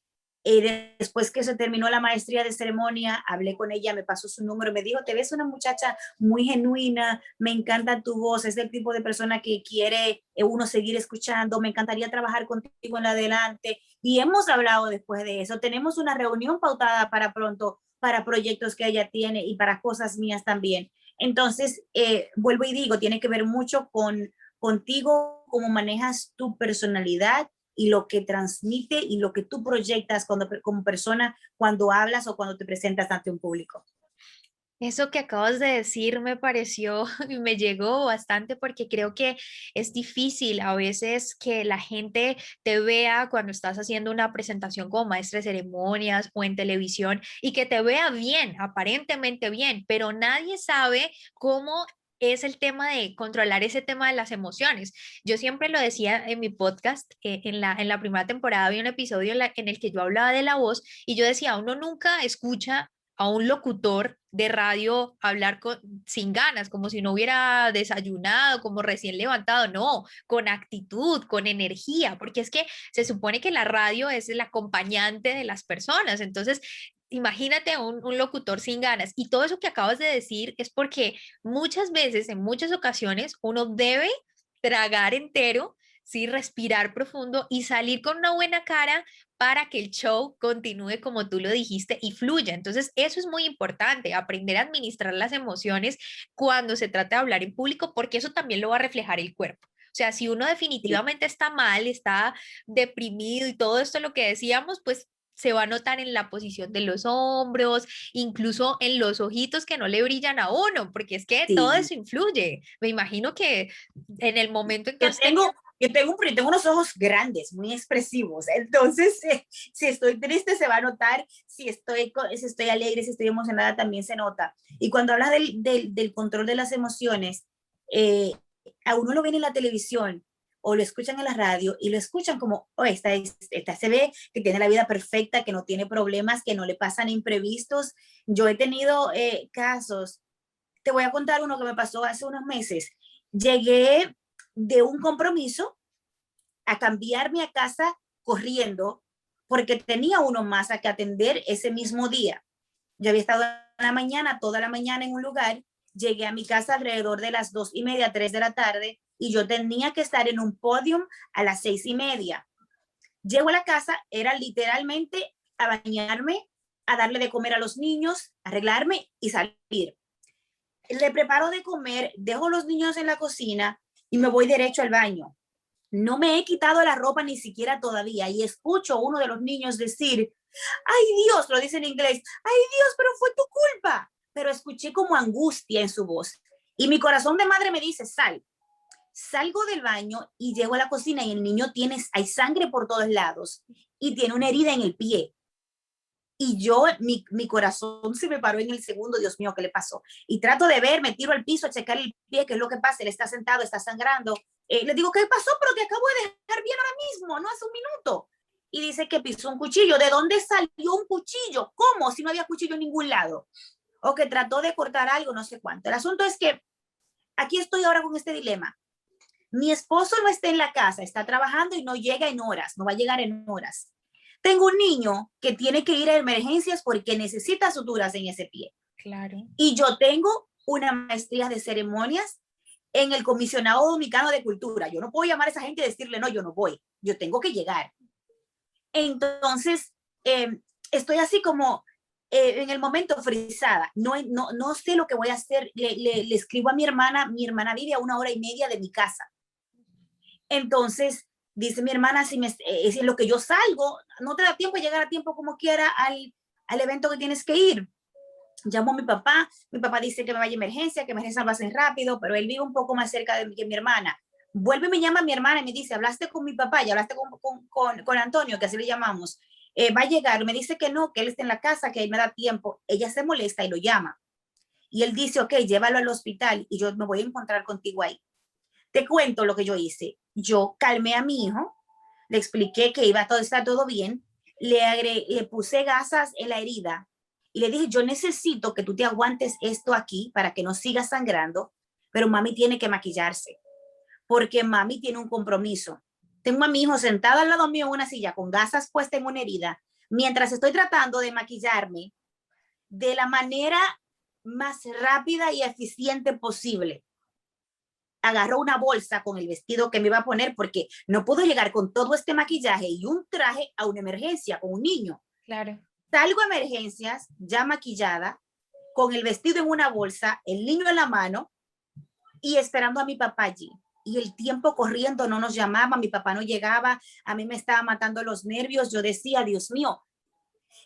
Después que se terminó la maestría de ceremonia, hablé con ella, me pasó su número, me dijo, te ves una muchacha muy genuina, me encanta tu voz, es el tipo de persona que quiere uno seguir escuchando, me encantaría trabajar contigo en adelante. Y hemos hablado después de eso, tenemos una reunión pautada para pronto, para proyectos que ella tiene y para cosas mías también. Entonces, vuelvo y digo, tiene que ver mucho contigo, cómo manejas tu personalidad y lo que transmite y lo que tú proyectas como persona cuando hablas o cuando te presentas ante un público. Eso que acabas de decir me pareció y me llegó bastante porque creo que es difícil a veces que la gente te vea cuando estás haciendo una presentación como maestra de ceremonias o en televisión y que te vea bien, aparentemente bien, pero nadie sabe cómo es el tema de controlar ese tema de las emociones. Yo siempre lo decía en mi podcast, en la primera temporada había un episodio en el que yo hablaba de la voz y yo decía, uno nunca escucha a un locutor de radio hablar sin ganas, como si no hubiera desayunado, como recién levantado, no, con actitud, con energía, porque es que se supone que la radio es el acompañante de las personas, entonces imagínate un locutor sin ganas y todo eso que acabas de decir es porque muchas veces, en muchas ocasiones, uno debe tragar entero. Sí, respirar profundo y salir con una buena cara para que el show continúe como tú lo dijiste y fluya. Entonces, eso es muy importante, aprender a administrar las emociones cuando se trata de hablar en público, porque eso también lo va a reflejar el cuerpo. O sea, si uno definitivamente está mal, está deprimido y todo esto lo que decíamos, pues se va a notar en la posición de los hombros, incluso en los ojitos que no le brillan a uno, porque es que todo Sí. eso influye. Me imagino que en el momento en que Yo has tenido... tengo, yo tengo unos ojos grandes, muy expresivos. Entonces, si estoy triste, se va a notar. Si estoy alegre, si estoy emocionada, también se nota. Y cuando hablas del control de las emociones, eh, a uno lo ven en la televisión o lo escuchan en la radio y lo escuchan como, oh, esta se ve que tiene la vida perfecta, que no tiene problemas, que no le pasan imprevistos. Yo he tenido casos, te voy a contar uno que me pasó hace unos meses. Llegué de un compromiso a cambiarme a casa corriendo porque tenía uno más a que atender ese mismo día. Yo había estado en la mañana, toda la mañana en un lugar, llegué a mi casa alrededor de las 2:30, 3 de la tarde y yo tenía que estar en un podium a las 6:30. Llego a la casa, era literalmente a bañarme, a darle de comer a los niños, arreglarme y salir. Le preparo de comer, dejo los niños en la cocina y me voy derecho al baño. No me he quitado la ropa ni siquiera todavía y escucho a uno de los niños decir, ay Dios, lo dice en inglés, ay Dios, pero fue tu culpa. Pero escuché como angustia en su voz y mi corazón de madre me dice, sal. Salgo del baño y llego a la cocina y el niño hay sangre por todos lados y tiene una herida en el pie. Y yo, mi corazón se me paró en el segundo, Dios mío, ¿qué le pasó? Y trato de ver, me tiro al piso a checar el pie, qué es lo que pasa, él está sentado, está sangrando. Le digo, ¿qué pasó? Pero te acabo de dejar bien ahora mismo, no hace un minuto. Y dice que pisó un cuchillo. ¿De dónde salió un cuchillo? ¿Cómo? Si no había cuchillo en ningún lado. O que trató de cortar algo, no sé cuánto. El asunto es que aquí estoy ahora con este dilema. Mi esposo no está en la casa, está trabajando y no llega en horas, no va a llegar en horas. Tengo un niño que tiene que ir a emergencias porque necesita suturas en ese pie. Claro. Y yo tengo una maestría de ceremonias en el Comisionado Dominicano de Cultura. Yo no puedo llamar a esa gente y decirle, no, yo no voy. Yo tengo que llegar. Entonces, estoy así como en el momento frisada. No sé lo que voy a hacer. Le escribo a mi hermana vive a 1 hora y media de mi casa. Entonces, dice mi hermana, si es lo que yo salgo, no te da tiempo de llegar a tiempo como quiera al evento que tienes que ir. Llamo a mi papá dice que me vaya a emergencia, que emergencia va a ser rápido, pero él vive un poco más cerca de mí que mi hermana. Vuelve y me llama mi hermana y me dice, hablaste con mi papá, ya hablaste con Antonio, que así le llamamos. Va a llegar, me dice que no, que él está en la casa, que él me da tiempo. Ella se molesta y lo llama. Y él dice, ok, llévalo al hospital y yo me voy a encontrar contigo ahí. Te cuento lo que yo hice. Yo calmé a mi hijo, le expliqué que iba a estar todo bien, le puse gasas en la herida y le dije, yo necesito que tú te aguantes esto aquí para que no siga sangrando, pero mami tiene que maquillarse porque mami tiene un compromiso. Tengo a mi hijo sentado al lado mío en una silla con gasas puestas en una herida, mientras estoy tratando de maquillarme de la manera más rápida y eficiente posible. Agarró una bolsa con el vestido que me iba a poner porque no puedo llegar con todo este maquillaje y un traje a una emergencia con un niño. Claro. Salgo a emergencias ya maquillada, con el vestido en una bolsa, el niño en la mano y esperando a mi papá allí. Y el tiempo corriendo, no nos llamaba, mi papá no llegaba, a mí me estaba matando los nervios. Yo decía, Dios mío,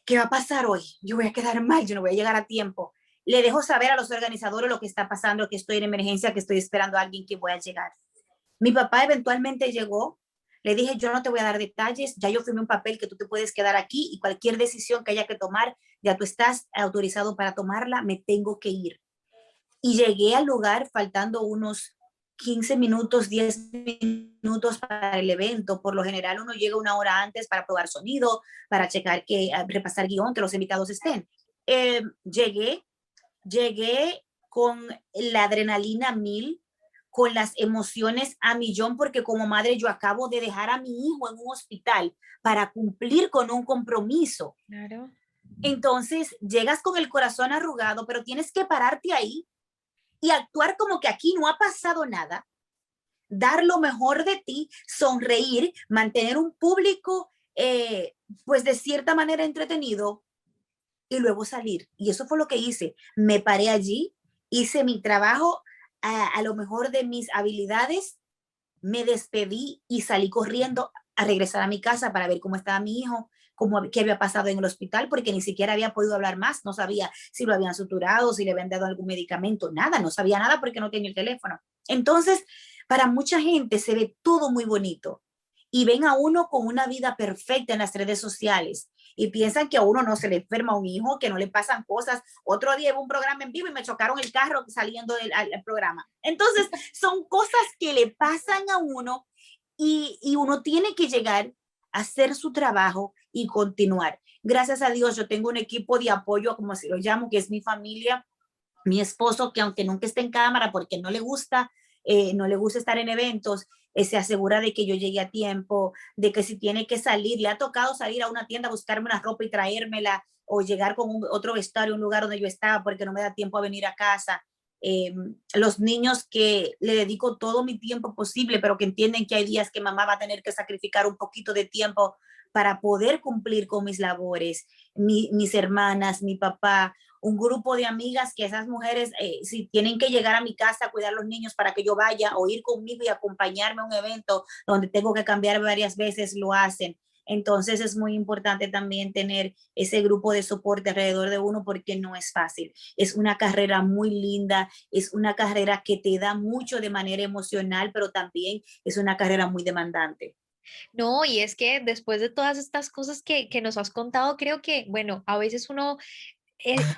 ¿qué va a pasar hoy? Yo voy a quedar mal, yo no voy a llegar a tiempo. Le dejo saber a los organizadores lo que está pasando, que estoy en emergencia, que estoy esperando a alguien que voy a llegar. Mi papá eventualmente llegó, le dije, yo no te voy a dar detalles, ya yo firmé un papel que tú te puedes quedar aquí y cualquier decisión que haya que tomar, ya tú estás autorizado para tomarla, me tengo que ir. Y llegué al lugar faltando unos 15 minutos, 10 minutos para el evento. Por lo general uno llega una hora antes para probar sonido, para checar que, repasar guión, que los invitados estén. Llegué, llegué con la adrenalina 1000, con las emociones a millón, porque como madre yo acabo de dejar a mi hijo en un hospital para cumplir con un compromiso. Claro. Entonces llegas con el corazón arrugado, pero tienes que pararte ahí y actuar como que aquí no ha pasado nada, dar lo mejor de ti, sonreír, mantener un público, pues de cierta manera entretenido y luego salir. Y eso fue lo que hice. Me paré allí, hice mi trabajo a lo mejor de mis habilidades, me despedí y salí corriendo a regresar a mi casa para ver cómo estaba mi hijo, qué había pasado en el hospital, porque ni siquiera había podido hablar más, no sabía si lo habían suturado, si le habían dado algún medicamento, nada, no sabía nada porque no tenía el teléfono. Entonces, para mucha gente se ve todo muy bonito y ven a uno con una vida perfecta en las redes sociales y piensan que a uno no se le enferma un hijo, que no le pasan cosas. Otro día hubo un programa en vivo y me chocaron el carro saliendo al programa. Entonces, son cosas que le pasan a uno y uno tiene que llegar a hacer su trabajo y continuar. Gracias a Dios, yo tengo un equipo de apoyo, como se lo llamo, que es mi familia, mi esposo, que aunque nunca esté en cámara porque no le gusta estar en eventos, se asegura de que yo llegue a tiempo, de que si tiene que salir, le ha tocado salir a una tienda a buscarme una ropa y traérmela, o llegar con otro vestuario a un lugar donde yo estaba porque no me da tiempo a venir a casa. Los niños que le dedico todo mi tiempo posible, pero que entienden que hay días que mamá va a tener que sacrificar un poquito de tiempo para poder cumplir con mis labores, mis hermanas, mi papá, un grupo de amigas que esas mujeres, si tienen que llegar a mi casa a cuidar a los niños para que yo vaya o ir conmigo y acompañarme a un evento donde tengo que cambiar varias veces, lo hacen. Entonces es muy importante también tener ese grupo de soporte alrededor de uno porque no es fácil. Es una carrera muy linda, es una carrera que te da mucho de manera emocional, pero también es una carrera muy demandante. No, y es que después de todas estas cosas que nos has contado, creo que, bueno, a veces uno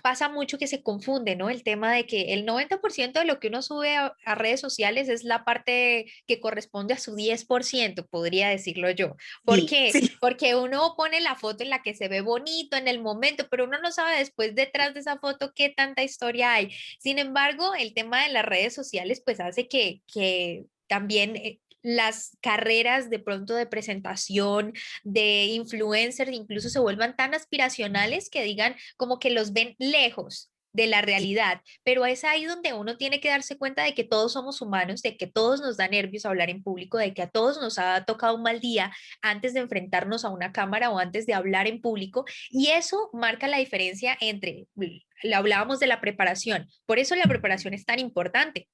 pasa mucho que se confunde, ¿no? El tema de que el 90% de lo que uno sube a redes sociales es la parte que corresponde a su 10%, podría decirlo yo. ¿Por Sí, qué? sí. Porque uno pone la foto en la que se ve bonito en el momento, pero uno no sabe después detrás de esa foto qué tanta historia hay. Sin embargo, el tema de las redes sociales pues hace que también las carreras de pronto de presentación, de influencers, incluso se vuelvan tan aspiracionales que digan como que los ven lejos de la realidad, pero es ahí donde uno tiene que darse cuenta de que todos somos humanos, de que todos nos da nervios hablar en público, de que a todos nos ha tocado un mal día antes de enfrentarnos a una cámara o antes de hablar en público, y eso marca la diferencia entre, lo hablábamos de la preparación, por eso la preparación es tan importante.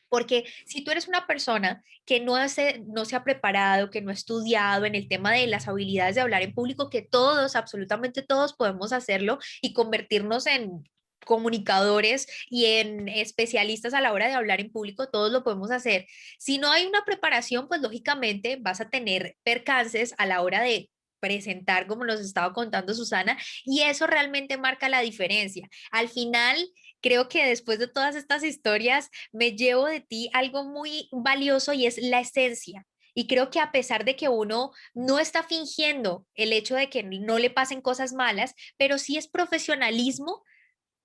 Porque si tú eres una persona que no se ha preparado, que no ha estudiado en el tema de las habilidades de hablar en público, que todos, absolutamente todos podemos hacerlo y convertirnos en comunicadores y en especialistas a la hora de hablar en público, todos lo podemos hacer. Si no hay una preparación, pues lógicamente vas a tener percances a la hora de presentar, como nos estaba contando Susana, y eso realmente marca la diferencia. Al final, creo que después de todas estas historias, me llevo de ti algo muy valioso y es la esencia. Y creo que a pesar de que uno no está fingiendo el hecho de que no le pasen cosas malas, pero sí es profesionalismo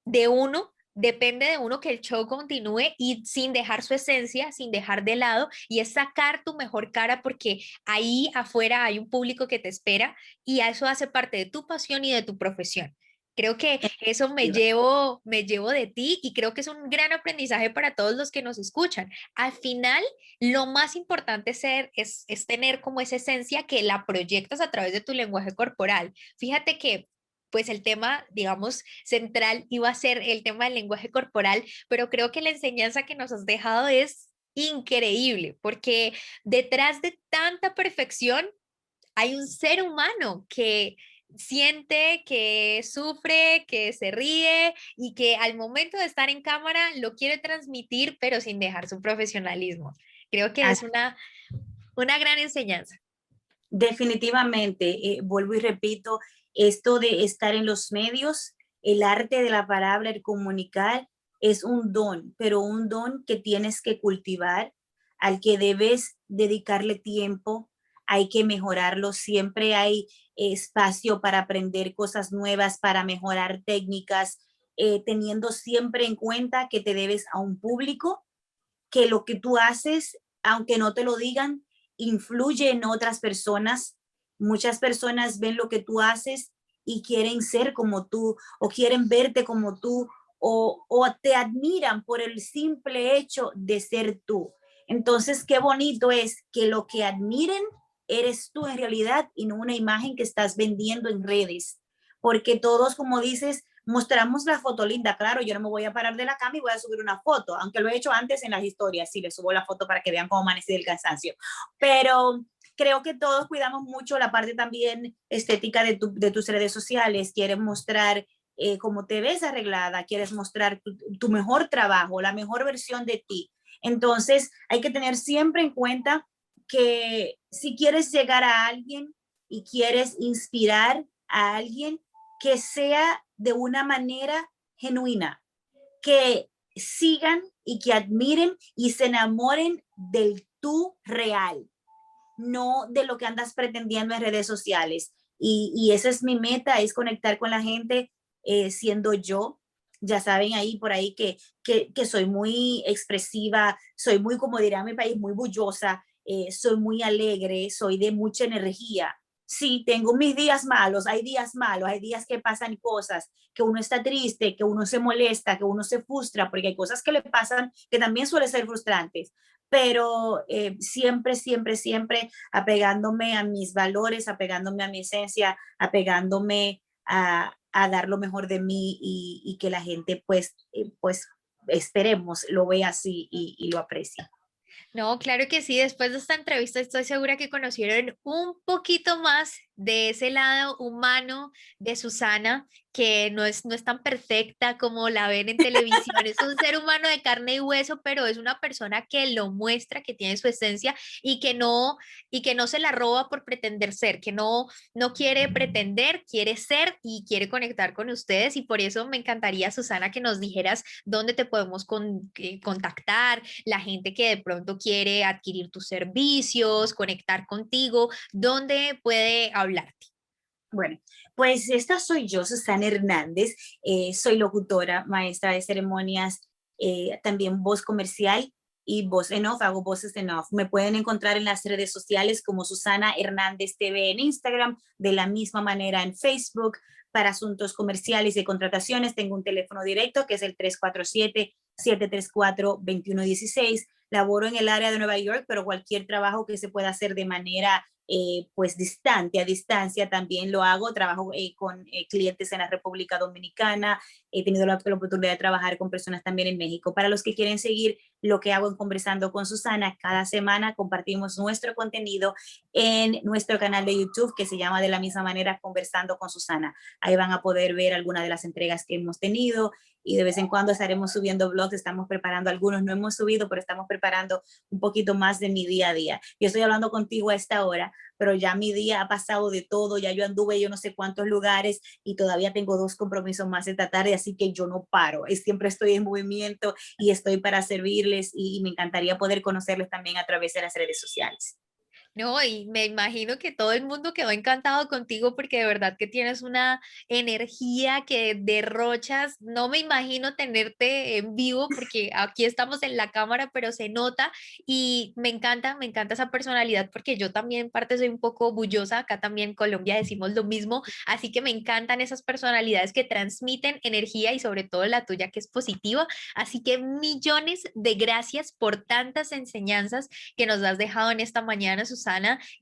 de uno, depende de uno que el show continúe y sin dejar su esencia, sin dejar de lado, y es sacar tu mejor cara porque ahí afuera hay un público que te espera y eso hace parte de tu pasión y de tu profesión. Creo que eso me llevo de ti y creo que es un gran aprendizaje para todos los que nos escuchan. Al final, lo más importante es tener como esa esencia que la proyectas a través de tu lenguaje corporal. Fíjate que pues el tema, digamos, central iba a ser el tema del lenguaje corporal, pero creo que la enseñanza que nos has dejado es increíble, porque detrás de tanta perfección hay un ser humano que siente, que sufre, que se ríe y que al momento de estar en cámara lo quiere transmitir, pero sin dejar su profesionalismo. Creo que es una gran enseñanza. Definitivamente, vuelvo y repito, esto de estar en los medios, el arte de la palabra, el comunicar, es un don, pero un don que tienes que cultivar, al que debes dedicarle tiempo, hay que mejorarlo, siempre hay espacio para aprender cosas nuevas, para mejorar técnicas, teniendo siempre en cuenta que te debes a un público, que lo que tú haces, aunque no te lo digan, influye en otras personas. Muchas personas ven lo que tú haces y quieren ser como tú o quieren verte como tú o te admiran por el simple hecho de ser tú. Entonces, qué bonito es que lo que admiren eres tú en realidad y no una imagen que estás vendiendo en redes. Porque todos, como dices, mostramos la foto linda. Claro, yo no me voy a parar de la cama y voy a subir una foto, aunque lo he hecho antes en las historias. Sí, les subo la foto para que vean cómo amanecí del cansancio. Pero creo que todos cuidamos mucho la parte también estética de tus redes sociales. Quieres mostrar cómo te ves arreglada, quieres mostrar tu mejor trabajo, la mejor versión de ti. Entonces, hay que tener siempre en cuenta que si quieres llegar a alguien y quieres inspirar a alguien, que sea de una manera genuina, que sigan y que admiren y se enamoren del tú real, no de lo que andas pretendiendo en redes sociales. Y esa es mi meta, es conectar con la gente siendo yo. Ya saben ahí por ahí que soy muy expresiva, soy muy, como dirá mi país, muy bullosa, soy muy alegre, soy de mucha energía. Sí, tengo mis días malos, hay días que pasan cosas, que uno está triste, que uno se molesta, que uno se frustra, porque hay cosas que le pasan que también suelen ser frustrantes, pero siempre, siempre, siempre apegándome a mis valores, apegándome a mi esencia, apegándome a dar lo mejor de mí y que la gente pues esperemos lo vea así y lo aprecie. No, claro que sí. Después de esta entrevista estoy segura que conocieron un poquito más de ese lado humano de Susana, que no es tan perfecta como la ven en televisión. Es un ser humano de carne y hueso, pero es una persona que lo muestra, que tiene su esencia y que no se la roba por pretender ser, que no quiere pretender, quiere ser y quiere conectar con ustedes. Y por eso me encantaría, Susana, que nos dijeras dónde te podemos contactar, la gente que de pronto quiere adquirir tus servicios, conectar contigo, ¿dónde puede hablarte? Bueno, pues esta soy yo, Susana Hernández, soy locutora, maestra de ceremonias, también voz comercial y voz en off, hago voces en off. Me pueden encontrar en las redes sociales como Susana Hernández TV en Instagram, de la misma manera en Facebook. Para asuntos comerciales y contrataciones tengo un teléfono directo que es el 347-734-2116. Laboro en el área de Nueva York, pero cualquier trabajo que se pueda hacer de manera pues distante, a distancia también lo hago, trabajo con clientes en la República Dominicana, he tenido la oportunidad de trabajar con personas también en México. Para los que quieren seguir lo que hago en Conversando con Susana, cada semana compartimos nuestro contenido en nuestro canal de YouTube que se llama de la misma manera Conversando con Susana. Ahí van a poder ver algunas de las entregas que hemos tenido y de vez en cuando estaremos subiendo blogs, estamos preparando algunos, no hemos subido, pero estamos preparando preparando un poquito más de mi día a día. Yo estoy hablando contigo a esta hora, pero ya mi día ha pasado de todo, ya yo anduve yo no sé cuántos lugares y todavía tengo 2 compromisos más esta tarde, así que yo no paro, siempre estoy en movimiento y estoy para servirles y me encantaría poder conocerles también a través de las redes sociales. No, y me imagino que todo el mundo quedó encantado contigo porque de verdad que tienes una energía que derrochas. No me imagino tenerte en vivo porque aquí estamos en la cámara, pero se nota y me encanta esa personalidad porque yo también parte soy un poco bullosa. Acá también en Colombia decimos lo mismo, así que me encantan esas personalidades que transmiten energía y sobre todo la tuya que es positiva. Así que millones de gracias por tantas enseñanzas que nos has dejado en esta mañana, Susana,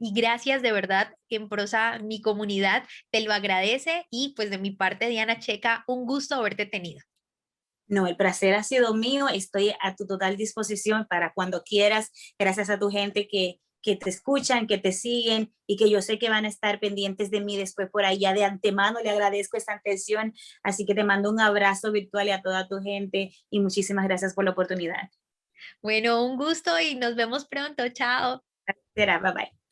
y gracias de verdad, en prosa, mi comunidad te lo agradece y pues de mi parte, Diana Checa, un gusto haberte tenido. No, el placer ha sido mío. Estoy a tu total disposición para cuando quieras. Gracias a tu gente que te escuchan, que te siguen y que yo sé que van a estar pendientes de mí después por allá. De antemano le agradezco esta atención. Así que te mando un abrazo virtual y a toda tu gente y muchísimas gracias por la oportunidad. Bueno, un gusto y nos vemos pronto. Chao. Será, bye bye.